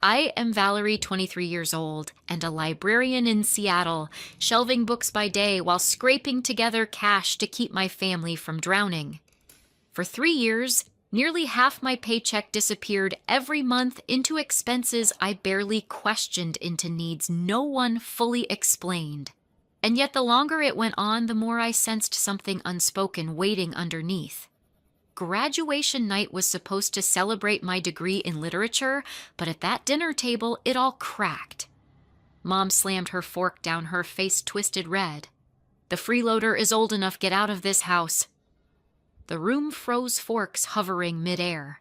I am Valerie, 23 years old, and a librarian in Seattle, shelving books by day while scraping together cash to keep my family from drowning. For 3 years, nearly half my paycheck disappeared every month into expenses I barely questioned, into needs no one fully explained. And yet the longer it went on, the more I sensed something unspoken waiting underneath. Graduation night was supposed to celebrate my degree in literature, but at that dinner table, it all cracked. Mom slammed her fork down, her face twisted red. "The freeloader is old enough, get out of this house." The room froze, forks hovering midair.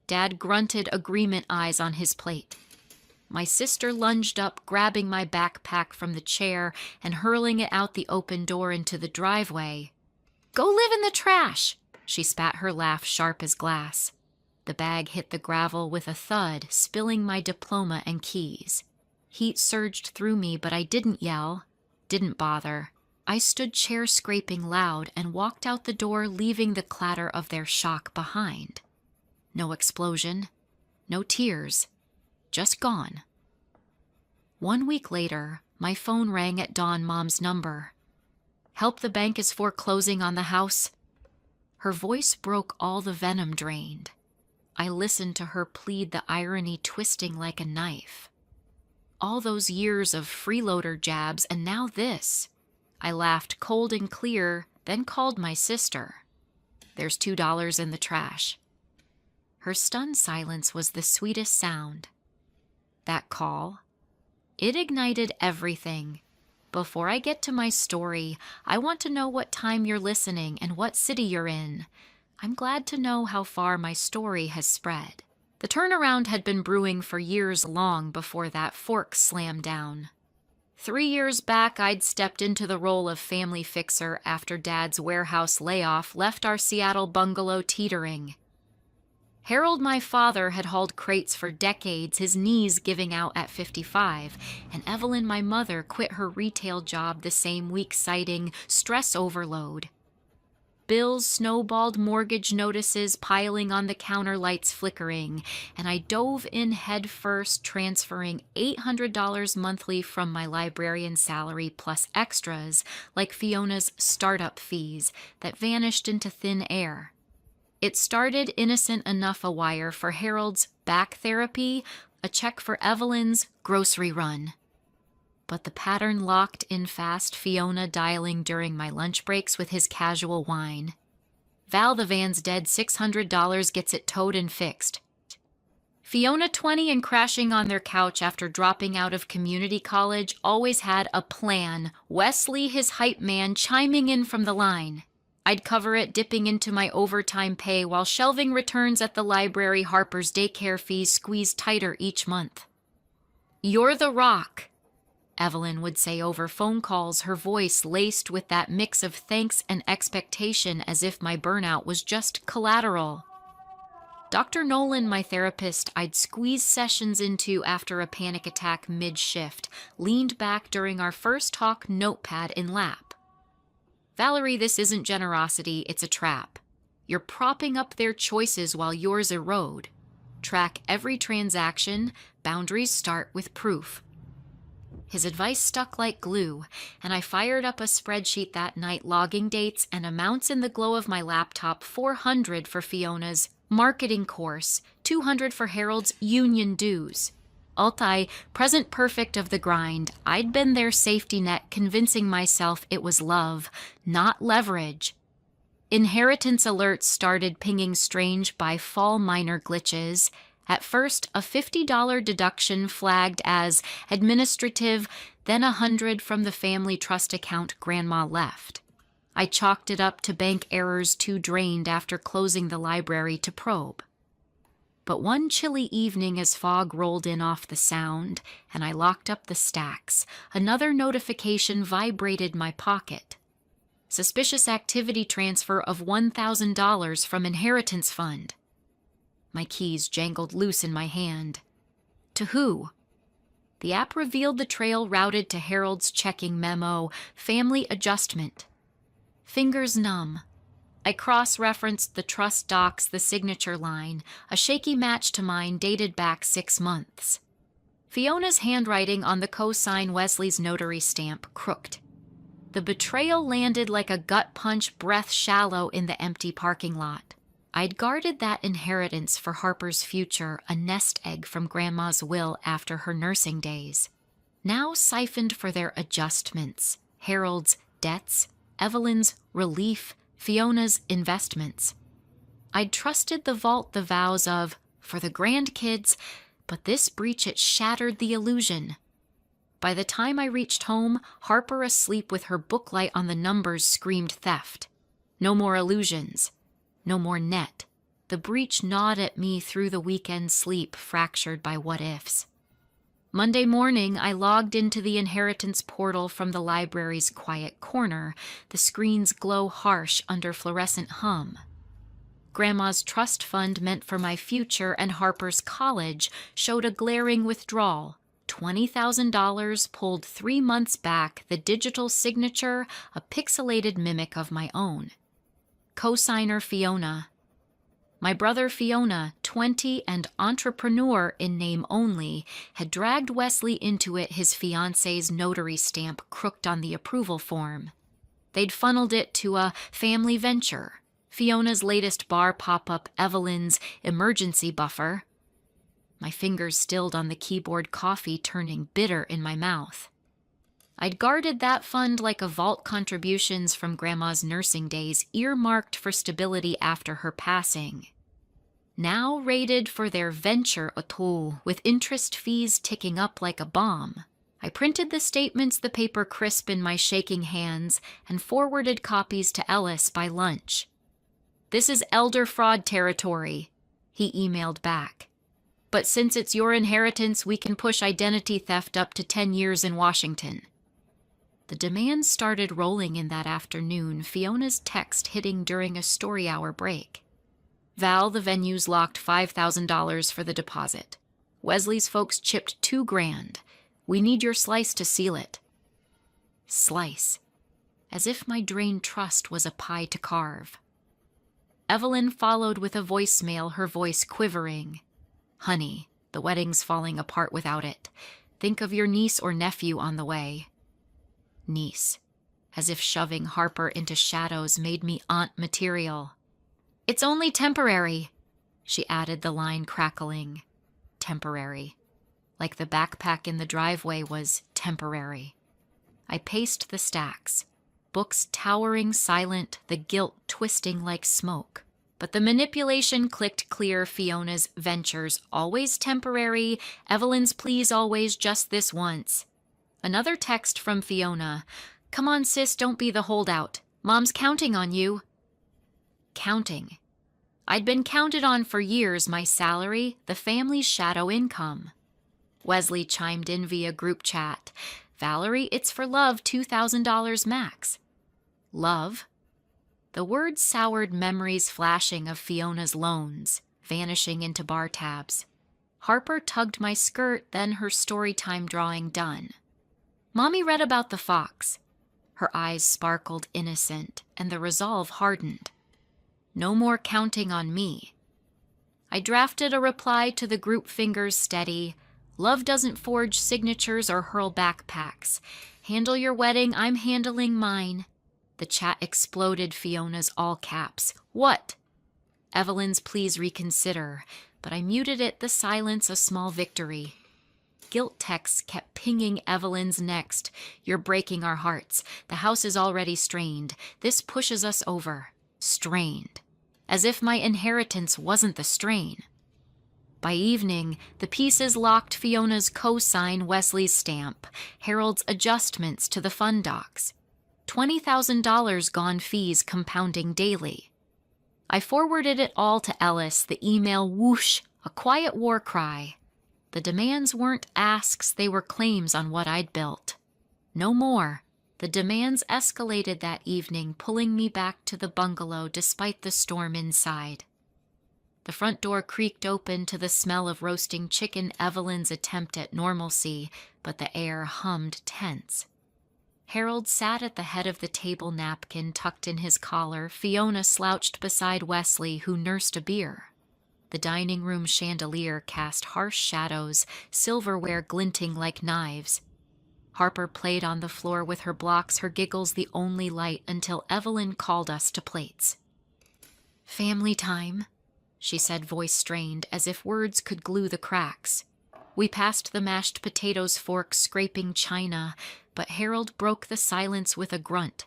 Dad grunted agreement, eyes on his plate. My sister lunged up, grabbing my backpack from the chair and hurling it out the open door into the driveway. "Go live in the trash!" She spat, her laugh sharp as glass. The bag hit the gravel with a thud, spilling my diploma and keys. Heat surged through me, but I didn't yell, didn't bother. I stood chair scraping loud and walked out the door, leaving the clatter of their shock behind. No explosion, no tears, just gone. 1 week later, my phone rang at dawn, Mom's number. "Help, the bank is foreclosing on the house." Her voice broke, all the venom drained. I listened to her plead, the irony twisting like a knife. All those years of freeloader jabs, and now this. I laughed cold and clear, then called my sister. "There's $2 in the trash." Her stunned silence was the sweetest sound. That call, it ignited everything. Before I get to my story, I want to know what time you're listening and what city you're in. I'm glad to know how far my story has spread. The turnaround had been brewing for years long before that fork slammed down. 3 years back, I'd stepped into the role of family fixer after Dad's warehouse layoff left our Seattle bungalow teetering. Harold, my father, had hauled crates for decades, his knees giving out at 55, and Evelyn, my mother, quit her retail job the same week, citing stress overload. Bills snowballed, mortgage notices piling on the counter, lights flickering, and I dove in head first, transferring $800 monthly from my librarian salary plus extras like Fiona's startup fees that vanished into thin air. It started innocent enough, a wire for Harold's back therapy, a check for Evelyn's grocery run. But the pattern locked in fast, Fiona dialing during my lunch breaks with his casual whine. "Val, the van's dead, $600 gets it towed and fixed." Fiona, 20 and crashing on their couch after dropping out of community college, always had a plan, Wesley, his hype man, chiming in from the line. I'd cover it, dipping into my overtime pay while shelving returns at the library, Harper's daycare fees squeezed tighter each month. "You're the rock," Evelyn would say over phone calls, her voice laced with that mix of thanks and expectation, as if my burnout was just collateral. Dr. Nolan, my therapist, I'd squeeze sessions into after a panic attack mid-shift, leaned back during our first talk, notepad in lap. "Valerie, this isn't generosity, it's a trap. You're propping up their choices while yours erode. Track every transaction, boundaries start with proof." His advice stuck like glue, and I fired up a spreadsheet that night, logging dates and amounts in the glow of my laptop. 400 for Fiona's marketing course, 200 for Harold's union dues. Present perfect of the grind. I'd been their safety net, convincing myself it was love, not leverage. Inheritance alerts started pinging, strange by fall minor glitches. At first, a $50 deduction flagged as administrative, then $100 from the family trust account Grandma left. I chalked it up to bank errors, too drained after closing the library to probe. But one chilly evening, as fog rolled in off the sound and I locked up the stacks, another notification vibrated my pocket. Suspicious activity transfer of $1,000 from inheritance fund. My keys jangled loose in my hand. To who? The app revealed the trail routed to Harold's checking memo, family adjustment. Fingers numb. I cross-referenced the trust docs, the signature line, a shaky match to mine dated back 6 months. Fiona's handwriting on the cosign Wesley's notary stamp crooked. The betrayal landed like a gut punch breath shallow in the empty parking lot. I'd guarded that inheritance for Harper's future, a nest egg from Grandma's will after her nursing days. Now siphoned for their adjustments, Harold's debts, Evelyn's relief, Fiona's investments. I'd trusted the vault the vows of, for the grandkids, but this breach it shattered the illusion. By the time I reached home, Harper asleep with her booklight on the numbers screamed theft. No more illusions. No more net. The breach gnawed at me through the weekend sleep, fractured by what-ifs. Monday morning, I logged into the inheritance portal from the library's quiet corner. The screen's glow harsh under fluorescent hum. Grandma's trust fund meant for my future and Harper's college showed a glaring withdrawal. $20,000 pulled 3 months back, the digital signature, a pixelated mimic of my own. Cosigner Fiona. My brother Fiona, 20 and entrepreneur in name only, had dragged Wesley into it, his fiancé's notary stamp crooked on the approval form. They'd funneled it to a family venture, Fiona's latest bar pop-up, Evelyn's emergency buffer. My fingers stilled on the keyboard, coffee turning bitter in my mouth. I'd guarded that fund like a vault, contributions from Grandma's nursing days, earmarked for stability after her passing. Now rated for their venture autour, with interest fees ticking up like a bomb. I printed the statements, the paper crisp in my shaking hands, and forwarded copies to Ellis by lunch. "This is elder fraud territory," he emailed back. "But since it's your inheritance, we can push identity theft up to 10 years in Washington." The demands started rolling in that afternoon, Fiona's text hitting during a story hour break. "Val, the venue's locked $5,000 for the deposit. Wesley's folks chipped $2,000. We need your slice to seal it." Slice. As if my drained trust was a pie to carve. Evelyn followed with a voicemail, her voice quivering. "Honey, the wedding's falling apart without it. Think of your niece or nephew on the way." Niece. As if shoving Harper into shadows made me aunt material. "It's only temporary," she added, the line crackling. Temporary. Like the backpack in the driveway was temporary. I paced the stacks. Books towering silent, the guilt twisting like smoke. But the manipulation clicked clear, Fiona's ventures always temporary, Evelyn's pleas always just this once. Another text from Fiona. "Come on, sis, don't be the holdout. Mom's counting on you." Counting. I'd been counted on for years, my salary, the family's shadow income. Wesley chimed in via group chat. "Valerie, it's for love, $2,000 max." Love? The word soured memories flashing of Fiona's loans, vanishing into bar tabs. Harper tugged my skirt, then her story time drawing done. Mommy read about the fox. Her eyes sparkled innocent, and the resolve hardened. No more counting on me. I drafted a reply to the group, fingers steady. "Love doesn't forge signatures or hurl backpacks. Handle your wedding, I'm handling mine." The chat exploded, Fiona's all caps. "What?" Evelyn's "please reconsider," but I muted it, the silence a small victory. Guilt texts kept pinging Evelyn's next. "You're breaking our hearts. The house is already strained. This pushes us over." Strained. As if my inheritance wasn't the strain. By evening, the pieces locked Fiona's cosign, Wesley's stamp, Harold's adjustments to the fund docs. $20,000 gone, fees compounding daily. I forwarded it all to Ellis, the email whoosh, a quiet war cry. The demands weren't asks, they were claims on what I'd built. No more. The demands escalated that evening, pulling me back to the bungalow despite the storm inside. The front door creaked open to the smell of roasting chicken, Evelyn's attempt at normalcy, but the air hummed tense. Harold sat at the head of the table, napkin tucked in his collar. Fiona slouched beside Wesley, who nursed a beer. The dining room chandelier cast harsh shadows, silverware glinting like knives. Harper played on the floor with her blocks, her giggles the only light, until Evelyn called us to plates. "Family time," she said, voice strained, as if words could glue the cracks. We passed the mashed potatoes fork scraping china, but Harold broke the silence with a grunt.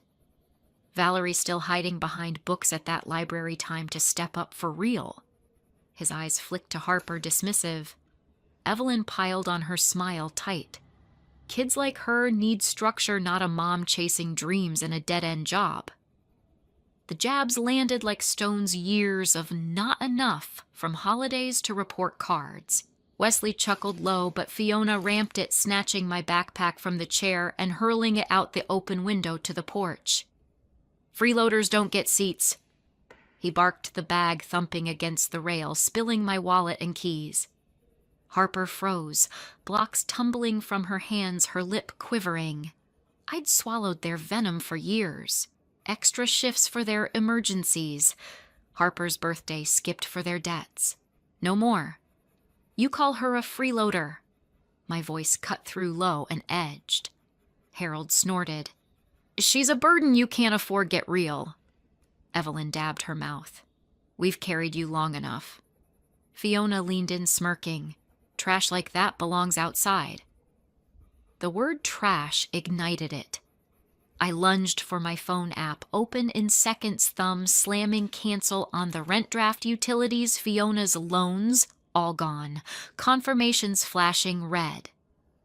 Valerie, still hiding behind books at that library time to step up for real. His eyes flicked to Harper, dismissive. Evelyn piled on her smile tight. Kids like her need structure, not a mom chasing dreams in a dead-end job. The jabs landed like stones, years of not enough, from holidays to report cards. Wesley chuckled low, but Fiona ramped it, snatching my backpack from the chair and hurling it out the open window to the porch. "Freeloaders don't get seats." He barked, the bag thumping against the rail, spilling my wallet and keys. Harper froze, blocks tumbling from her hands, her lip quivering. I'd swallowed their venom for years. Extra shifts for their emergencies. Harper's birthday skipped for their debts. No more. "You call her a freeloader." My voice cut through low and edged. Harold snorted. "She's a burden you can't afford. Get real." Evelyn dabbed her mouth. "We've carried you long enough." Fiona leaned in, smirking. "Trash like that belongs outside." The word trash ignited it. I lunged for my phone app, open in seconds, thumb slamming cancel on the rent draft, utilities, Fiona's loans, all gone. Confirmations flashing red.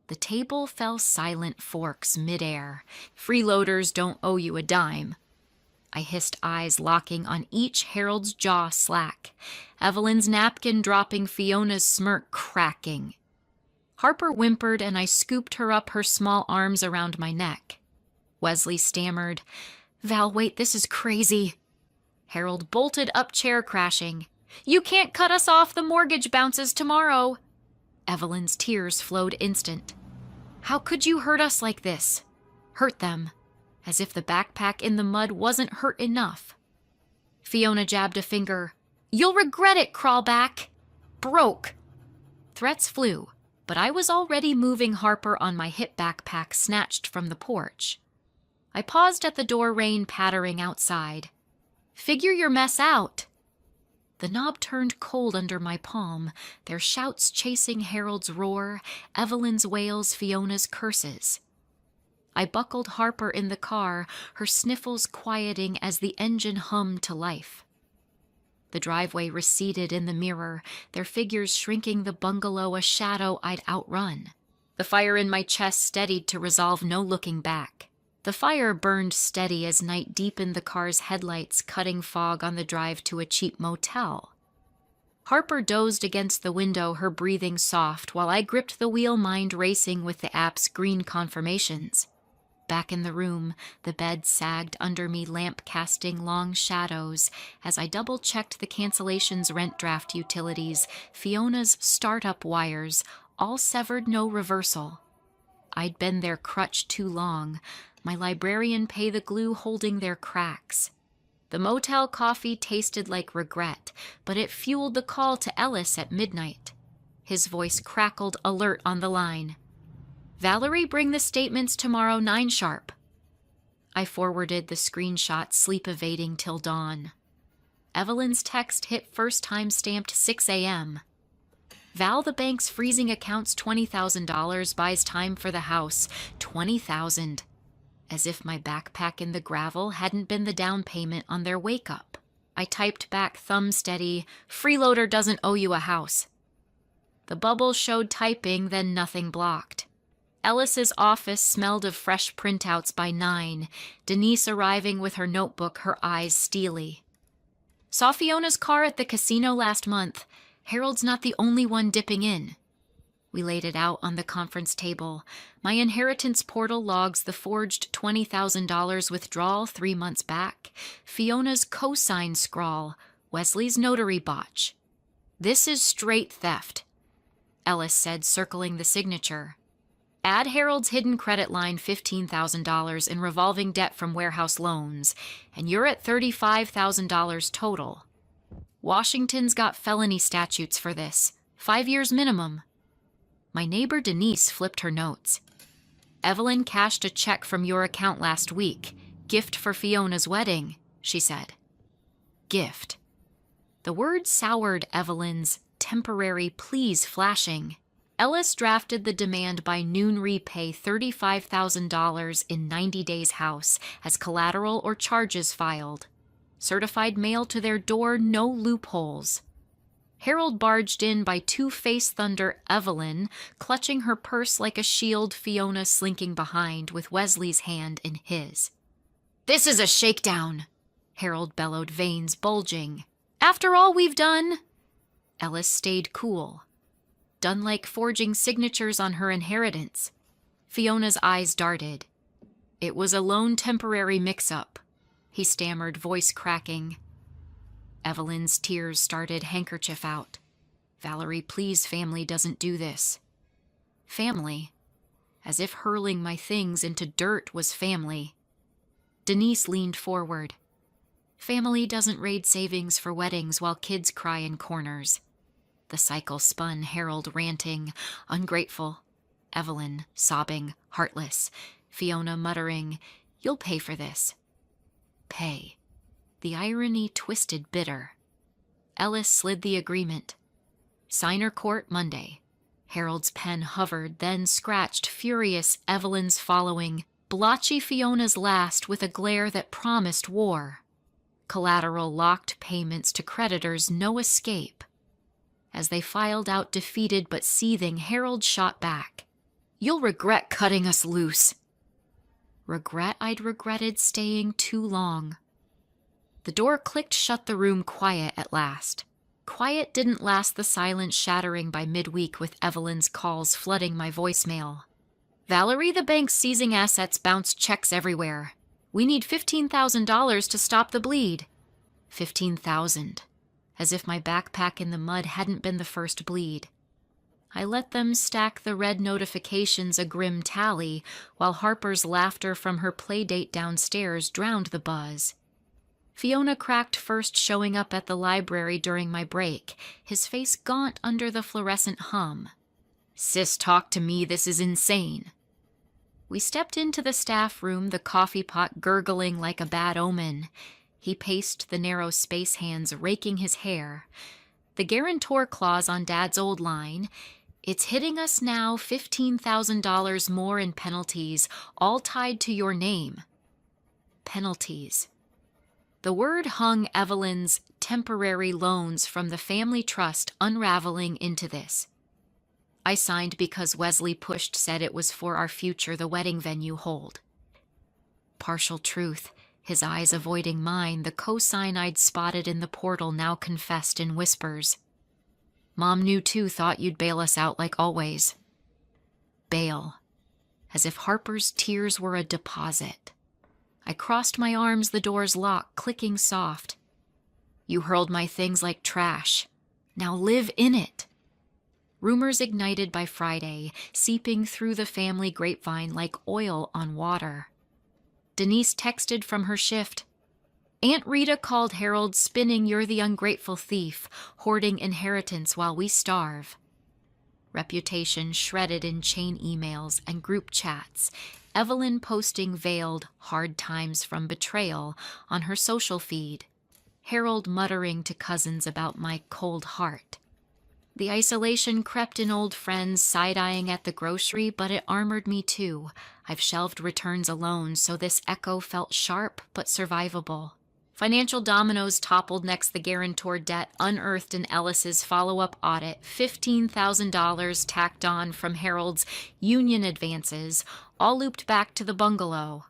The table fell silent, forks midair. "Freeloaders don't owe you a dime." I hissed, eyes locking on each, Harold's jaw slack. Evelyn's napkin dropping, Fiona's smirk cracking. Harper whimpered and I scooped her up, her small arms around my neck. Wesley stammered, "Val, wait, this is crazy." Harold bolted up, chair crashing. "You can't cut us off, the mortgage bounces tomorrow." Evelyn's tears flowed instant. "How could you hurt us like this?" Hurt them. As if the backpack in the mud wasn't hurt enough. Fiona jabbed a finger. "You'll regret it, crawlback." Broke. Threats flew, but I was already moving Harper on my hip backpack snatched from the porch. I paused at the door, rain pattering outside. "Figure your mess out." The knob turned cold under my palm, their shouts chasing Harold's roar, Evelyn's wails, Fiona's curses. I buckled Harper in the car, her sniffles quieting as the engine hummed to life. The driveway receded in the mirror, their figures shrinking the bungalow, a shadow I'd outrun. The fire in my chest steadied to resolve no looking back. The fire burned steady as night deepened, the car's headlights cutting fog on the drive to a cheap motel. Harper dozed against the window, her breathing soft, while I gripped the wheel, mind racing with the app's green confirmations. Back in the room, the bed sagged under me, lamp casting long shadows as I double-checked the cancellations, rent draft, utilities, Fiona's startup wires, all severed, no reversal. I'd been their crutch too long, my librarian pay the glue holding their cracks. The motel coffee tasted like regret, but it fueled the call to Ellis at midnight. His voice crackled, alert on the line. "Valerie, bring the statements tomorrow 9 sharp." I forwarded the screenshot, sleep evading till dawn. Evelyn's text hit first time stamped 6 a.m. "Val, the bank's freezing accounts $20,000, buys time for the house. $20,000. As if my backpack in the gravel hadn't been the down payment on their wake-up. I typed back, thumb steady, "Freeloader doesn't owe you a house." The bubble showed typing, then nothing blocked. Ellis's office smelled of fresh printouts by 9, Denise arriving with her notebook, her eyes steely. "Saw Fiona's car at the casino last month. Harold's not the only one dipping in." We laid it out on the conference table. My inheritance portal logs the forged $20,000 withdrawal 3 months back, Fiona's cosign scrawl, Wesley's notary botch. "This is straight theft," Ellis said, circling the signature. "Add Harold's hidden credit line, $15,000 in revolving debt from warehouse loans, and you're at $35,000 total." Washington's got felony statutes for this. 5 years minimum. My neighbor Denise flipped her notes. Evelyn cashed a check from your account last week. Gift for Fiona's wedding, she said. Gift. The word soured Evelyn's temporary pleas flashing. Ellis drafted the demand by noon repay $35,000 in 90 days house as collateral or charges filed. Certified mail to their door, no loopholes. Harold barged in by two-face thunder Evelyn, clutching her purse like a shield, Fiona slinking behind with Wesley's hand in his. "This is a shakedown," Harold bellowed, veins bulging. "After all we've done?" Ellis stayed cool. Done like forging signatures on her inheritance. Fiona's eyes darted. "It was a lone temporary mix-up," he stammered, voice cracking. Evelyn's tears started, handkerchief out. "Valerie, please, family doesn't do this." Family? As if hurling my things into dirt was family. Denise leaned forward. "Family doesn't raid savings for weddings while kids cry in corners." The cycle spun, Harold ranting, ungrateful. Evelyn sobbing, heartless. Fiona muttering, "You'll pay for this." Pay. The irony twisted bitter. Ellis slid the agreement. Signer court Monday. Harold's pen hovered, then scratched, furious, Evelyn's following, blotchy Fiona's last with a glare that promised war. Collateral locked payments to creditors, no escape. As they filed out defeated but seething, Harold shot back. "You'll regret cutting us loose." Regret I'd regretted staying too long. The door clicked shut, the room quiet at last. Quiet didn't last, the silence shattering by midweek with Evelyn's calls flooding my voicemail. "Valerie, the bank's seizing assets, bounced checks everywhere. We need $15,000 to stop the bleed." 15,000. As if my backpack in the mud hadn't been the first bleed. I let them stack the red notifications, a grim tally, while Harper's laughter from her playdate downstairs drowned the buzz. Fiona cracked first, showing up at the library during my break, his face gaunt under the fluorescent hum. "Sis, talk to me, this is insane." We stepped into the staff room, the coffee pot gurgling like a bad omen. He paced the narrow space, hands raking his hair. The guarantor clause on Dad's old line. "It's hitting us now, $15,000 more in penalties, all tied to your name." Penalties. The word hung Evelyn's temporary loans from the family trust unraveling into this. I signed because Wesley pushed, said it was for our future, the wedding venue hold. Partial truth, his eyes avoiding mine, the cosign I'd spotted in the portal now confessed in whispers. "Mom knew too, thought you'd bail us out like always." Bail. As if Harper's tears were a deposit. I crossed my arms, the door's lock clicking soft. "You hurled my things like trash. Now live in it." Rumors ignited by Friday, seeping through the family grapevine like oil on water. Denise texted from her shift. "Aunt Rita called Harold, spinning you're the ungrateful thief, hoarding inheritance while we starve." Reputation shredded in chain emails and group chats. Evelyn posting veiled hard times from betrayal on her social feed. Harold muttering to cousins about my cold heart. The isolation crept in, old friends side-eyeing at the grocery, but it armored me too. I've shelved returns alone, so this echo felt sharp but survivable. Financial dominoes toppled next, the guarantor debt unearthed in Ellis's follow-up audit, $15,000 tacked on from Harold's union advances, all looped back to the bungalow.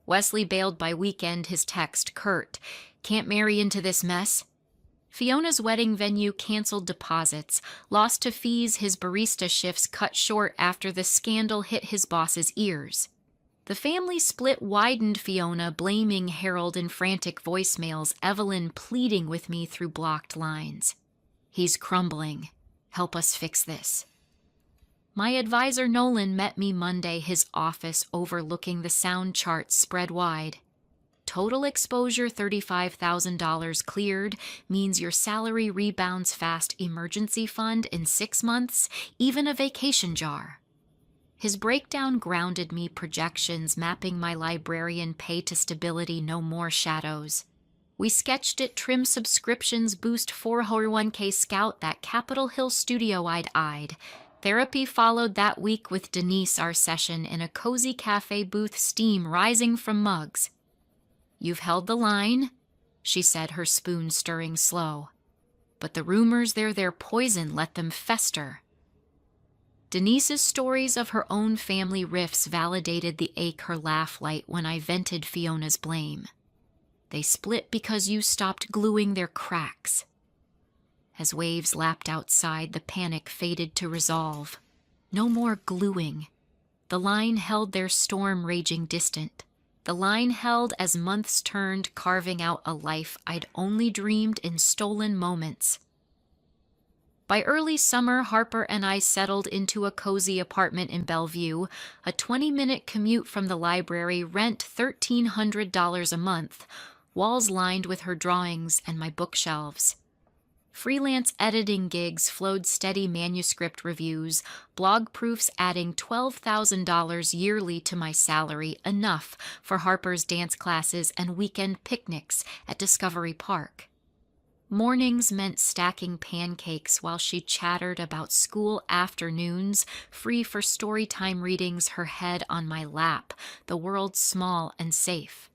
Wesley bailed by weekend, his text curt, "Can't marry into this mess." Fiona's wedding venue canceled deposits, lost to fees, his barista shifts cut short after the scandal hit his boss's ears. The family split widened, Fiona blaming Harold in frantic voicemails, Evelyn pleading with me through blocked lines. "He's crumbling. Help us fix this." My advisor Nolan met me Monday, his office overlooking the sound charts spread wide. Total exposure $35,000 cleared means your salary rebounds fast emergency fund in 6 months, even a vacation jar. His breakdown grounded me projections mapping my librarian pay to stability, no more shadows. We sketched it, trim subscriptions, boost 401k scout, that Capitol Hill studio I'd eyed. Therapy followed that week with Denise, our session in a cozy cafe booth, steam rising from mugs. "You've held the line," she said, her spoon stirring slow. "But the rumors they're their poison, let them fester." Denise's stories of her own family rifts validated the ache her laugh light when I vented Fiona's blame. "They split because you stopped gluing their cracks." As waves lapped outside, the panic faded to resolve. No more gluing. The line held, their storm raging distant. The line held as months turned, carving out a life I'd only dreamed in stolen moments. By early summer, Harper and I settled into a cozy apartment in Bellevue, a 20-minute commute from the library, rent $1,300 a month, walls lined with her drawings and my bookshelves. Freelance editing gigs flowed, steady manuscript reviews, blog proofs adding $12,000 yearly to my salary, enough for Harper's dance classes and weekend picnics at Discovery Park. Mornings meant stacking pancakes while she chattered about school, afternoons free for storytime readings, her head on my lap, the world small and safe.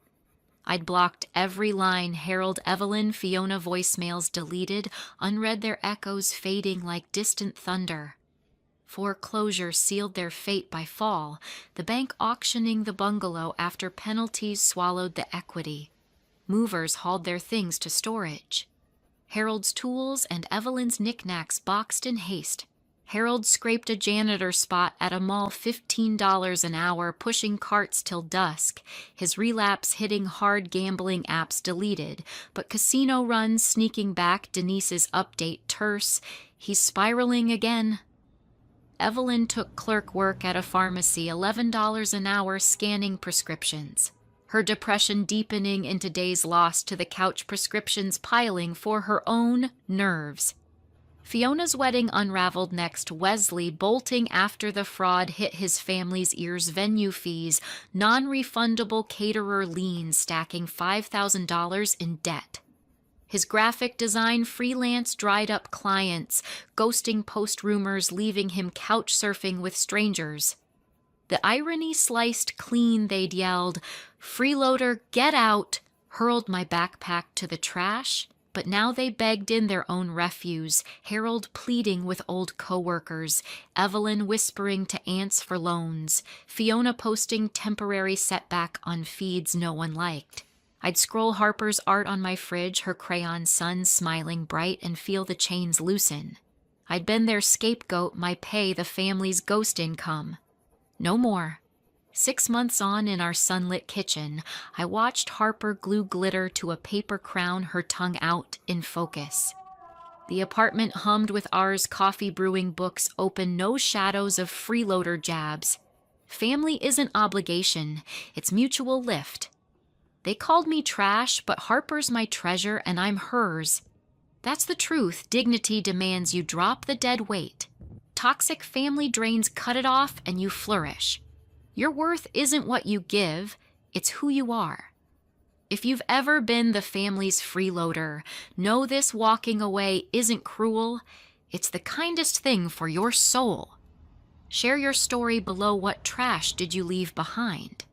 I'd blocked every line, Harold, Evelyn, Fiona voicemails deleted, unread, their echoes fading like distant thunder. Foreclosure sealed their fate by fall, the bank auctioning the bungalow after penalties swallowed the equity. Movers hauled their things to storage. Harold's tools and Evelyn's knickknacks boxed in haste. Harold scraped a janitor spot at a mall, $15 an hour, pushing carts till dusk, his relapse hitting hard, gambling apps deleted, but casino runs sneaking back, Denise's update terse, he's spiraling again. Evelyn took clerk work at a pharmacy, $11 an hour, scanning prescriptions. Her depression deepening into days lost to the couch, prescriptions piling for her own nerves. Fiona's wedding unraveled next, Wesley bolting after the fraud hit his family's ears, venue fees, non-refundable caterer liens stacking $5,000 in debt. His graphic design freelance dried up clients, ghosting post rumors, leaving him couch surfing with strangers. The irony sliced clean, they'd yelled, "Freeloader, get out," hurled my backpack to the trash, but now they begged in their own refuse, Harold pleading with old coworkers, Evelyn whispering to aunts for loans, Fiona posting temporary setback on feeds no one liked. I'd scroll Harper's art on my fridge, her crayon sun smiling bright, and feel the chains loosen. I'd been their scapegoat, my pay the family's ghost income. No more. 6 months on in our sunlit kitchen, I watched Harper glue glitter to a paper crown, her tongue out in focus. The apartment hummed with ours, coffee brewing, books open, no shadows of freeloader jabs. Family isn't obligation, it's mutual lift. They called me trash, but Harper's my treasure and I'm hers. That's the truth. Dignity demands you drop the dead weight. Toxic family drains, cut it off and you flourish. Your worth isn't what you give, it's who you are. If you've ever been the family's freeloader, know this: walking away isn't cruel, it's the kindest thing for your soul. Share your story below. What trash did you leave behind?